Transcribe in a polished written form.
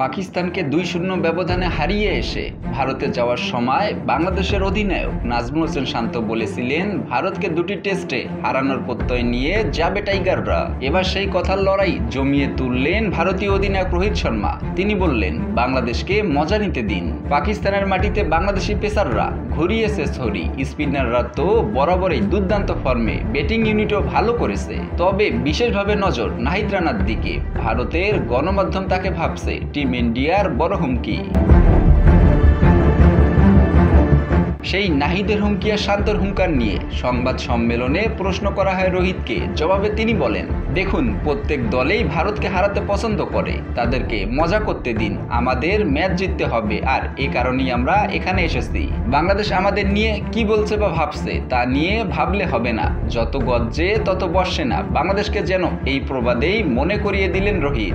পাকিস্তানকে 2-0 ব্যবধানে হারিয়ে এসে ভারতে যাওয়ার সময় বাংলাদেশের অধিনায়ক নাজমুল হোসেন শান্ত বলেছিলেন, ভারতকে 2টি টেস্টে হারানোর প্রত্যয় নিয়ে যাবে টাইগাররা। এবার সেই কথার লড়াই জমিয়ে তুললেন ভারতীয় অধিনায়ক রোহিত শর্মা। তিনি বললেন, বাংলাদেশকে মজা নিতে দিন। পাকিস্তানের মাটিতে বাংলাদেশি পেসাররা ঘুরিয়েছে ছড়ি, স্পিনাররা তো বরাবরই দুর্দান্ত ফর্মে, ব্যাটিং ইউনিটও ভালো করেছে। তবে বিশেষভাবে নজর নাহিদ রানার দিকে। ভারতের গণমাধ্যম তাকে ভাবছে টিম ইন্ডিয়ার বড় হুমকি। সেই নাহিদের হুমকি আর শান্তর হুঙ্কার নিয়ে সংবাদ সম্মেলনে প্রশ্ন করা হয় রোহিতকে। জবাবে তিনি বলেন, দেখুন, প্রত্যেক দলেই ভারতকে হারাতে পছন্দ করে, তাদেরকে মজা করতে দিন। আমাদের ম্যাচ জিততে হবে, আর এই কারণেই আমরা এখানে এসেছি। বাংলাদেশ আমাদের নিয়ে কি বলছে বা ভাবছে তা নিয়ে ভাবলে হবে না, যত গর্জে তত বর্ষে না। বাংলাদেশকে যেন এই প্রবাদেই মনে করিয়ে দিলেন রোহিত।